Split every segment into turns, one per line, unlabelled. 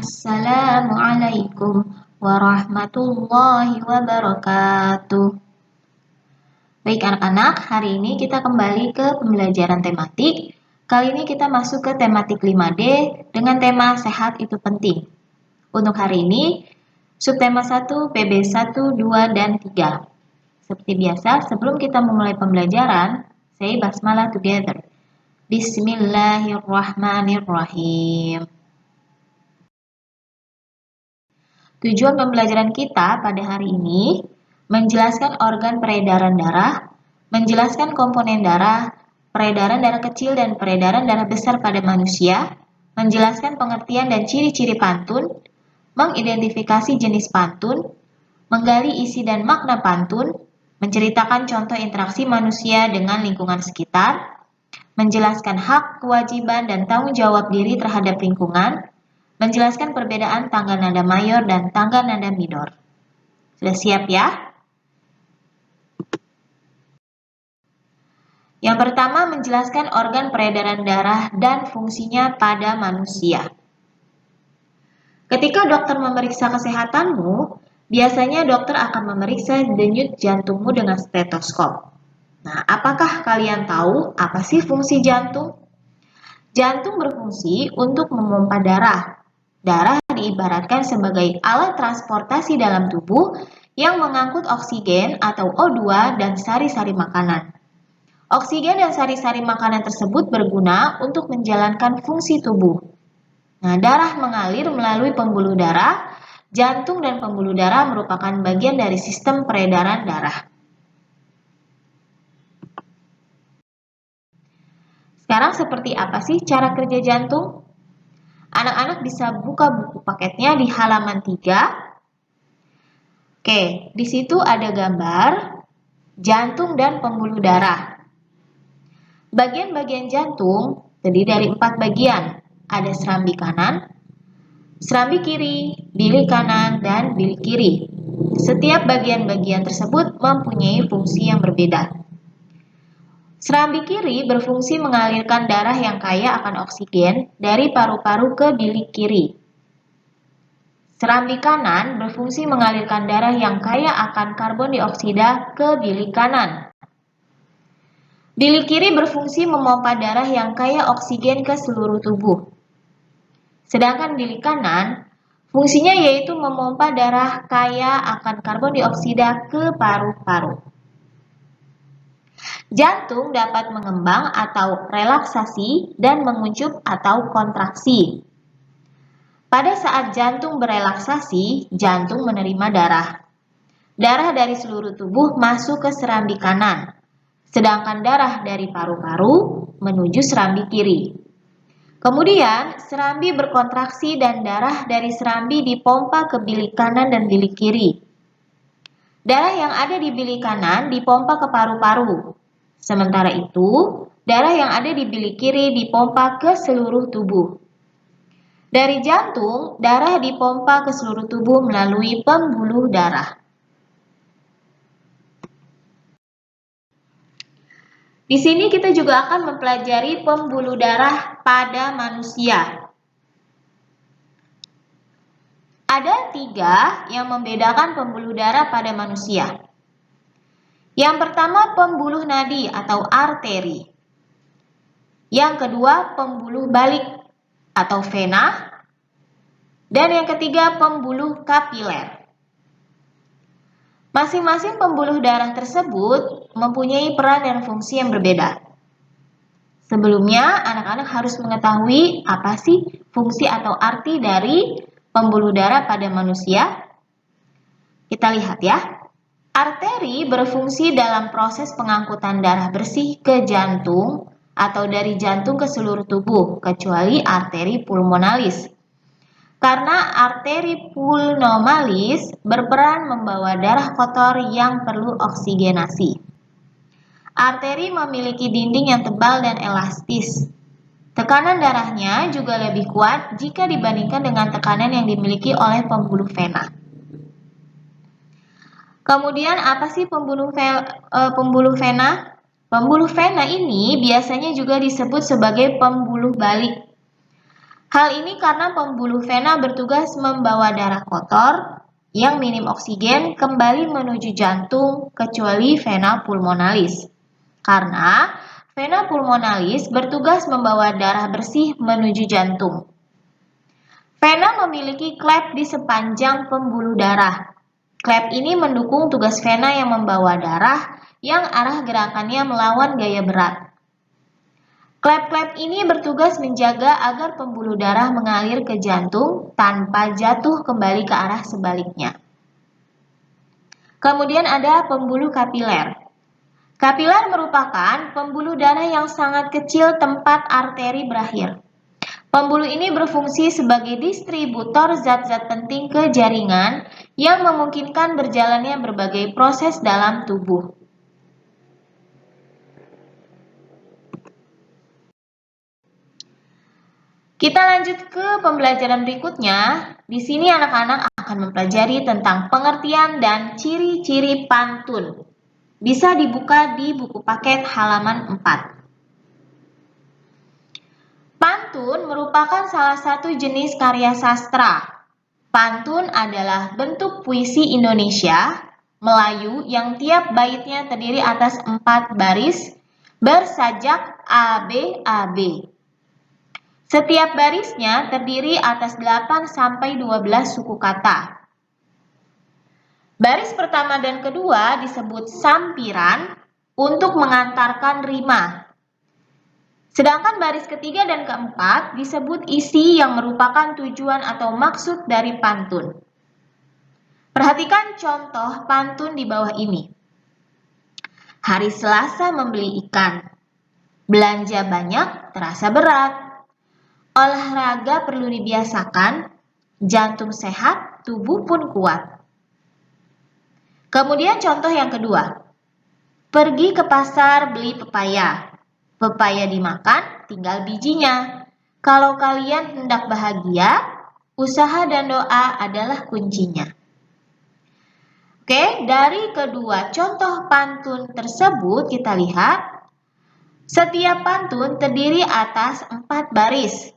Assalamualaikum warahmatullahi wabarakatuh. Baik anak-anak, hari ini kita kembali ke pembelajaran tematik. Kali ini kita masuk ke tematik 5D dengan tema sehat itu penting. Untuk hari ini, subtema 1, PB 1, 2, dan 3. Seperti biasa, sebelum kita memulai pembelajaran, say basmalah together. Bismillahirrahmanirrahim. Tujuan pembelajaran kita pada hari ini menjelaskan organ peredaran darah, menjelaskan komponen darah, peredaran darah kecil dan peredaran darah besar pada manusia, menjelaskan pengertian dan ciri-ciri pantun, mengidentifikasi jenis pantun, menggali isi dan makna pantun, menceritakan contoh interaksi manusia dengan lingkungan sekitar, menjelaskan hak, kewajiban, dan tanggung jawab diri terhadap lingkungan, menjelaskan perbedaan tangga nada mayor dan tangga nada minor. Sudah siap ya? Yang pertama menjelaskan organ peredaran darah dan fungsinya pada manusia. Ketika dokter memeriksa kesehatanmu, biasanya dokter akan memeriksa denyut jantungmu dengan stetoskop. Nah, apakah kalian tahu apa sih fungsi jantung? Jantung berfungsi untuk memompa darah. Darah diibaratkan sebagai alat transportasi dalam tubuh yang mengangkut oksigen atau O2 dan sari-sari makanan. Oksigen dan sari-sari makanan tersebut berguna untuk menjalankan fungsi tubuh. Nah, darah mengalir melalui pembuluh darah. Jantung dan pembuluh darah merupakan bagian dari sistem peredaran darah. Sekarang seperti apa sih cara kerja jantung? Anak-anak bisa buka buku paketnya di halaman 3. Oke, di situ ada gambar jantung dan pembuluh darah. Bagian-bagian jantung terdiri dari 4 bagian. Ada serambi kanan, serambi kiri, bilik kanan, dan bilik kiri. Setiap bagian-bagian tersebut mempunyai fungsi yang berbeda. Serambi kiri berfungsi mengalirkan darah yang kaya akan oksigen dari paru-paru ke bilik kiri. Serambi kanan berfungsi mengalirkan darah yang kaya akan karbon dioksida ke bilik kanan. Bilik kiri berfungsi memompa darah yang kaya oksigen ke seluruh tubuh. Sedangkan bilik kanan, fungsinya yaitu memompa darah kaya akan karbon dioksida ke paru-paru. Jantung dapat mengembang atau relaksasi dan menguncup atau kontraksi. Pada saat jantung berelaksasi, jantung menerima darah. Darah dari seluruh tubuh masuk ke serambi kanan, sedangkan darah dari paru-paru menuju serambi kiri. Kemudian, serambi berkontraksi dan darah dari serambi dipompa ke bilik kanan dan bilik kiri. Darah yang ada di bilik kanan dipompa ke paru-paru. Sementara itu, darah yang ada di bilik kiri dipompa ke seluruh tubuh. Dari jantung, darah dipompa ke seluruh tubuh melalui pembuluh darah. Di sini kita juga akan mempelajari pembuluh darah pada manusia. Ada 3 yang membedakan pembuluh darah pada manusia. Yang pertama pembuluh nadi atau arteri. Yang kedua pembuluh balik atau vena. Dan yang ketiga pembuluh kapiler. Masing-masing pembuluh darah tersebut mempunyai peran dan fungsi yang berbeda. Sebelumnya, anak-anak harus mengetahui apa sih fungsi atau arti dari pembuluh darah pada manusia. Kita lihat ya. Arteri berfungsi dalam proses pengangkutan darah bersih ke jantung atau dari jantung ke seluruh tubuh, kecuali arteri pulmonalis. Karena arteri pulmonalis berperan membawa darah kotor yang perlu oksigenasi. Arteri memiliki dinding yang tebal dan elastis. Tekanan darahnya juga lebih kuat jika dibandingkan dengan tekanan yang dimiliki oleh pembuluh vena. Kemudian apa sih pembuluh vena? Pembuluh vena ini biasanya juga disebut sebagai pembuluh balik. Hal ini karena pembuluh vena bertugas membawa darah kotor yang minim oksigen kembali menuju jantung kecuali vena pulmonalis. Karena vena pulmonalis bertugas membawa darah bersih menuju jantung. Vena memiliki klep di sepanjang pembuluh darah. Klep ini mendukung tugas vena yang membawa darah yang arah gerakannya melawan gaya berat. Klep-klep ini bertugas menjaga agar pembuluh darah mengalir ke jantung tanpa jatuh kembali ke arah sebaliknya. Kemudian ada pembuluh kapiler. Kapiler merupakan pembuluh darah yang sangat kecil tempat arteri berakhir. Pembuluh ini berfungsi sebagai distributor zat-zat penting ke jaringan yang memungkinkan berjalannya berbagai proses dalam tubuh. Kita lanjut ke pembelajaran berikutnya. Di sini anak-anak akan mempelajari tentang pengertian dan ciri-ciri pantun. Bisa dibuka di buku paket halaman 4. Pantun merupakan salah satu jenis karya sastra. Pantun adalah bentuk puisi Indonesia Melayu yang tiap baitnya terdiri atas 4 baris bersajak ABAB. Setiap barisnya terdiri atas 8 sampai 12 suku kata. Baris pertama dan kedua disebut sampiran untuk mengantarkan rima. Sedangkan baris ketiga dan keempat disebut isi yang merupakan tujuan atau maksud dari pantun. Perhatikan contoh pantun di bawah ini. Hari Selasa membeli ikan. Belanja banyak terasa berat. Olahraga perlu dibiasakan, jantung sehat, tubuh pun kuat. Kemudian contoh yang kedua. Pergi ke pasar beli pepaya. Pepaya dimakan, tinggal bijinya. Kalau kalian hendak bahagia, usaha dan doa adalah kuncinya. Oke, dari kedua contoh pantun tersebut kita lihat setiap pantun terdiri atas 4 baris.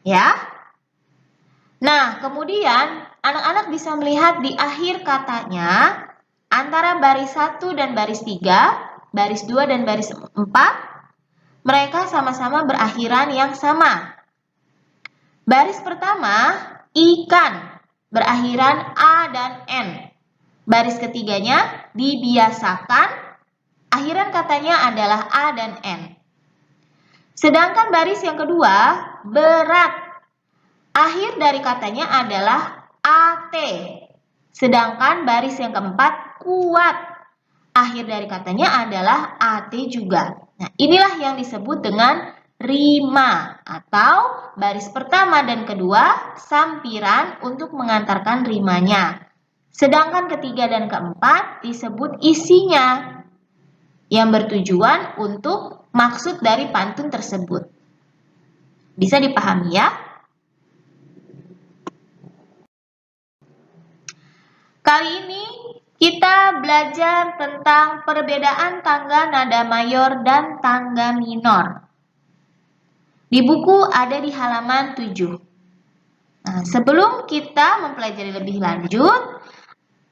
Ya. Nah, kemudian anak-anak bisa melihat di akhir katanya antara baris 1 dan baris 3, baris 2 dan baris 4, mereka sama-sama berakhiran yang sama. Baris pertama, ikan, berakhiran A dan N. Baris ketiganya, dibiasakan, akhiran katanya adalah A dan N. Sedangkan baris yang kedua, berat. Akhir dari katanya adalah AT. Sedangkan baris yang keempat, kuat. Akhir dari katanya adalah AT juga. Nah, inilah yang disebut dengan rima atau baris pertama dan kedua sampiran untuk mengantarkan rimanya. Sedangkan ketiga dan keempat disebut isinya yang bertujuan untuk maksud dari pantun tersebut. Bisa dipahami ya? Kali ini kita belajar tentang perbedaan tangga nada mayor dan tangga minor. Di buku ada di halaman 7. Nah, sebelum kita mempelajari lebih lanjut,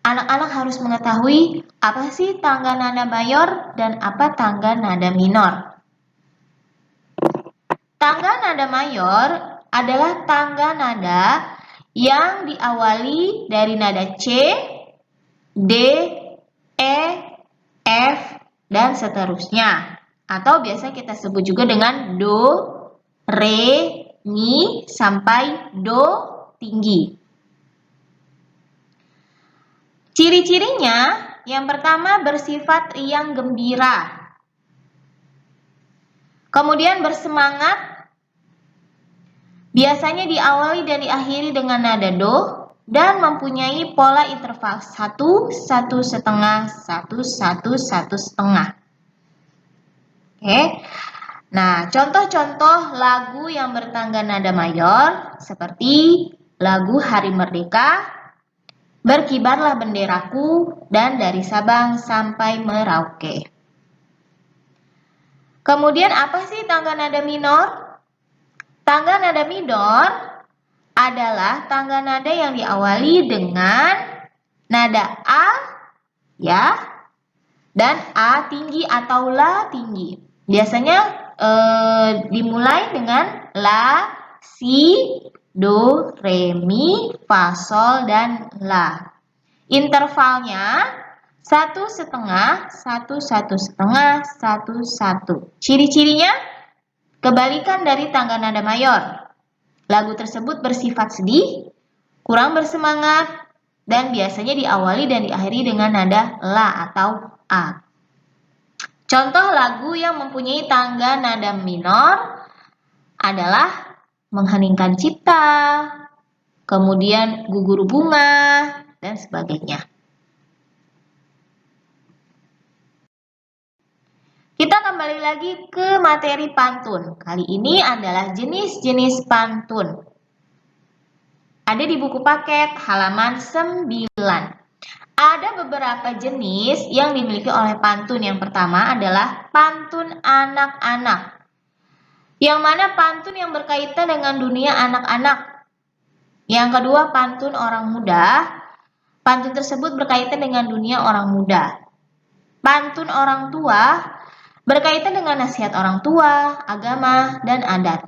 anak-anak harus mengetahui apa sih tangga nada mayor dan apa tangga nada minor. Tangga nada mayor adalah tangga nada yang diawali dari nada C, D, E, F, dan seterusnya. Atau biasa kita sebut juga dengan Do, Re, Mi, sampai Do tinggi. Ciri-cirinya, yang pertama bersifat riang gembira. Kemudian bersemangat, biasanya diawali dan diakhiri dengan nada Do, dan mempunyai pola interval 1, 1 setengah, 1, 1, 1 setengah. Oke. Nah, contoh-contoh lagu yang bertangga nada mayor seperti lagu Hari Merdeka, Berkibarlah Benderaku, dan Dari Sabang sampai Merauke. Kemudian apa sih tangga nada minor? Tangga nada minor adalah tangga nada yang diawali dengan nada A, ya, dan A tinggi atau La tinggi. Biasanya dimulai dengan La, Si, Do, Re, Mi, Fa, Sol, dan La. Intervalnya 1,5, 1,5, 1,1. Ciri-cirinya kebalikan dari tangga nada mayor. Lagu tersebut bersifat sedih, kurang bersemangat, dan biasanya diawali dan diakhiri dengan nada La atau A. Contoh lagu yang mempunyai tangga nada minor adalah Mengheningkan Cipta, kemudian Gugur Bunga, dan sebagainya. Kita kembali lagi ke materi pantun. Kali ini adalah jenis-jenis pantun. Ada di buku paket halaman 9. Ada beberapa jenis yang dimiliki oleh pantun. Yang pertama adalah pantun anak-anak. Yang mana pantun yang berkaitan dengan dunia anak-anak. Yang kedua pantun orang muda. Pantun tersebut berkaitan dengan dunia orang muda. Pantun orang tua berkaitan dengan nasihat orang tua, agama, dan adat.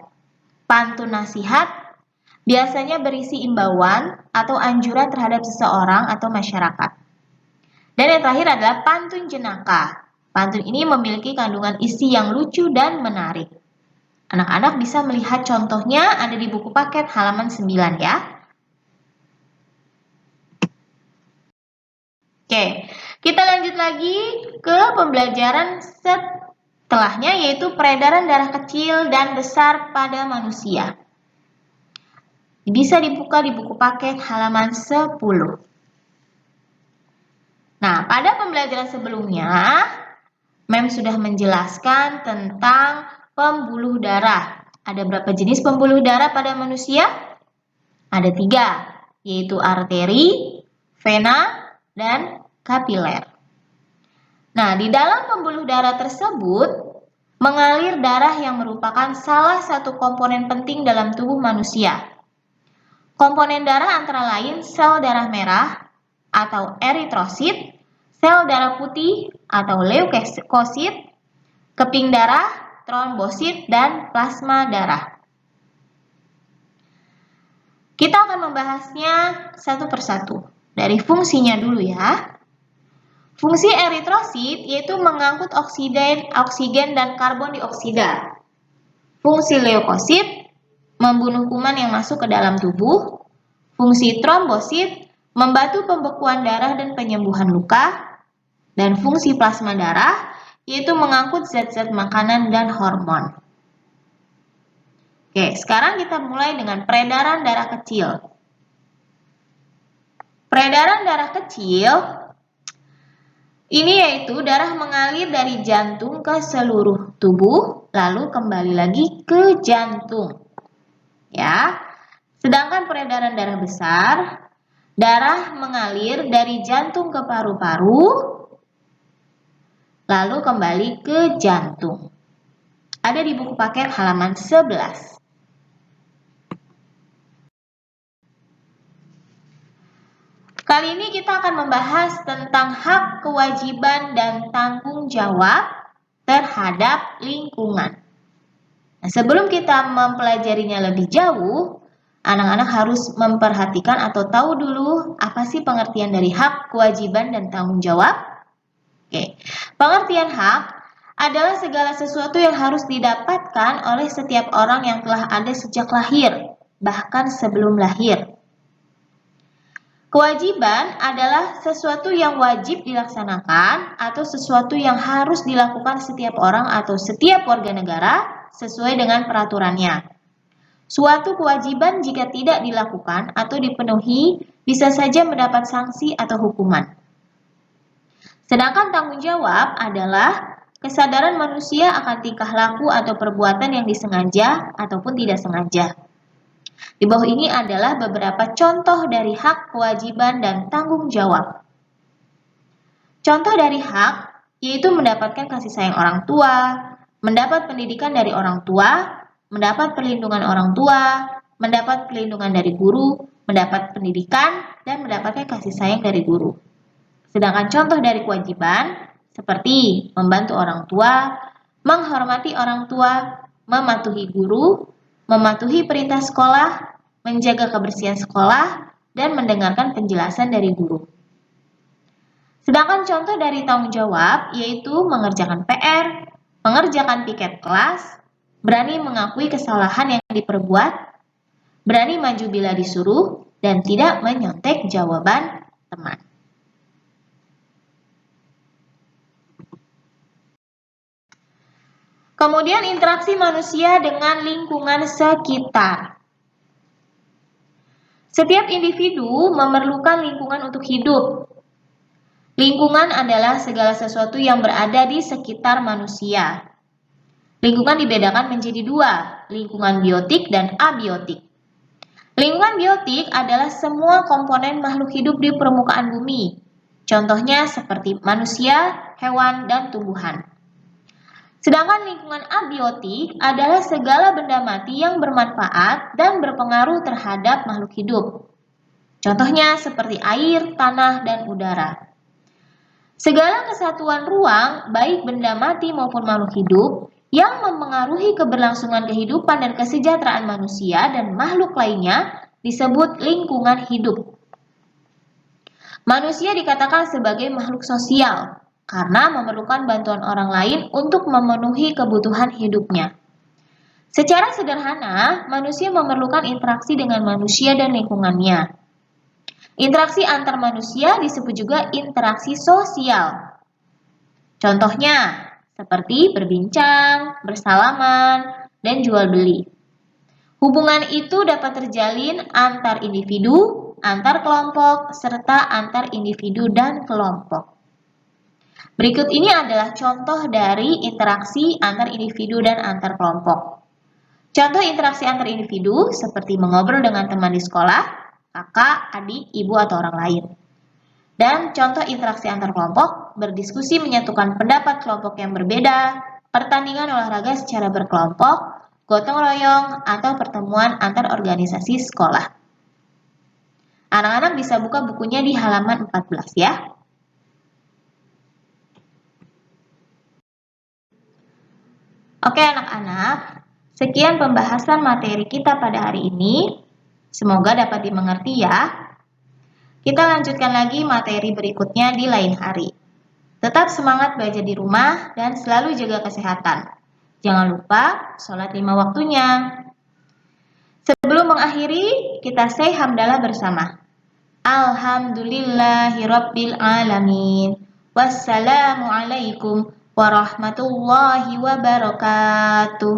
Pantun nasihat biasanya berisi imbauan atau anjuran terhadap seseorang atau masyarakat. Dan yang terakhir adalah pantun jenaka. Pantun ini memiliki kandungan isi yang lucu dan menarik. Anak-anak bisa melihat contohnya ada di buku paket halaman 9 ya. Oke, kita lanjut lagi ke pembelajaran setelahnya yaitu peredaran darah kecil dan besar pada manusia. Bisa dibuka di buku paket halaman 10. Nah, pada pembelajaran sebelumnya, Mem sudah menjelaskan tentang pembuluh darah. Ada berapa jenis pembuluh darah pada manusia? Ada 3, yaitu arteri, vena, dan kapiler. Nah, di dalam pembuluh darah tersebut, mengalir darah yang merupakan salah satu komponen penting dalam tubuh manusia. Komponen darah antara lain sel darah merah atau eritrosit, sel darah putih atau leukosit, keping darah, trombosit, dan plasma darah. Kita akan membahasnya satu persatu. Dari fungsinya dulu ya. Fungsi eritrosit yaitu mengangkut oksigen dan karbon dioksida. Fungsi leukosit membunuh kuman yang masuk ke dalam tubuh. Fungsi trombosit membantu pembekuan darah dan penyembuhan luka. Dan fungsi plasma darah yaitu mengangkut zat-zat makanan dan hormon. Oke, sekarang kita mulai dengan peredaran darah kecil. Peredaran darah kecil ini yaitu darah mengalir dari jantung ke seluruh tubuh, lalu kembali lagi ke jantung. Ya. Sedangkan peredaran darah besar, darah mengalir dari jantung ke paru-paru, lalu kembali ke jantung. Ada di buku paket halaman 11. Kali ini kita akan membahas tentang hak, kewajiban, dan tanggung jawab terhadap lingkungan. Nah, sebelum kita mempelajarinya lebih jauh, anak-anak harus memperhatikan atau tahu dulu apa sih pengertian dari hak, kewajiban, dan tanggung jawab. Oke, pengertian hak adalah segala sesuatu yang harus didapatkan oleh setiap orang yang telah ada sejak lahir, bahkan sebelum lahir. Kewajiban adalah sesuatu yang wajib dilaksanakan atau sesuatu yang harus dilakukan setiap orang atau setiap warga negara sesuai dengan peraturannya. Suatu kewajiban jika tidak dilakukan atau dipenuhi bisa saja mendapat sanksi atau hukuman. Sedangkan tanggung jawab adalah kesadaran manusia akan tingkah laku atau perbuatan yang disengaja ataupun tidak sengaja. Di bawah ini adalah beberapa contoh dari hak, kewajiban, dan tanggung jawab. Contoh dari hak yaitu mendapatkan kasih sayang orang tua, mendapat pendidikan dari orang tua, mendapat perlindungan orang tua, mendapat perlindungan dari guru, mendapat pendidikan, dan mendapatkan kasih sayang dari guru. Sedangkan contoh dari kewajiban seperti membantu orang tua, menghormati orang tua, mematuhi guru, mematuhi perintah sekolah, menjaga kebersihan sekolah, dan mendengarkan penjelasan dari guru. Sedangkan contoh dari tanggung jawab yaitu mengerjakan PR, mengerjakan piket kelas, berani mengakui kesalahan yang diperbuat, berani maju bila disuruh, dan tidak menyontek jawaban teman. Kemudian interaksi manusia dengan lingkungan sekitar. Setiap individu memerlukan lingkungan untuk hidup. Lingkungan adalah segala sesuatu yang berada di sekitar manusia. Lingkungan dibedakan menjadi dua, lingkungan biotik dan abiotik. Lingkungan biotik adalah semua komponen makhluk hidup di permukaan bumi. Contohnya seperti manusia, hewan, dan tumbuhan. Sedangkan lingkungan abiotik adalah segala benda mati yang bermanfaat dan berpengaruh terhadap makhluk hidup. Contohnya seperti air, tanah, dan udara. Segala kesatuan ruang, baik benda mati maupun makhluk hidup, yang mempengaruhi keberlangsungan kehidupan dan kesejahteraan manusia dan makhluk lainnya disebut lingkungan hidup. Manusia dikatakan sebagai makhluk sosial karena memerlukan bantuan orang lain untuk memenuhi kebutuhan hidupnya. Secara sederhana, manusia memerlukan interaksi dengan manusia dan lingkungannya. Interaksi antar manusia disebut juga interaksi sosial. Contohnya, seperti berbincang, bersalaman, dan jual beli. Hubungan itu dapat terjalin antar individu, antar kelompok, serta antar individu dan kelompok. Berikut ini adalah contoh dari interaksi antar individu dan antar kelompok. Contoh interaksi antar individu seperti mengobrol dengan teman di sekolah, kakak, adik, ibu, atau orang lain. Dan contoh interaksi antar kelompok, berdiskusi menyatukan pendapat kelompok yang berbeda, pertandingan olahraga secara berkelompok, gotong royong, atau pertemuan antar organisasi sekolah. Anak-anak bisa buka bukunya di halaman 14 ya. Oke anak-anak, sekian pembahasan materi kita pada hari ini. Semoga dapat dimengerti ya. Kita lanjutkan lagi materi berikutnya di lain hari. Tetap semangat belajar di rumah dan selalu jaga kesehatan. Jangan lupa sholat 5 waktunya. Sebelum mengakhiri, kita say hamdalah bersama. Alhamdulillahirabbil alamin. Wassalamualaikum warahmatullahi wabarakatuh.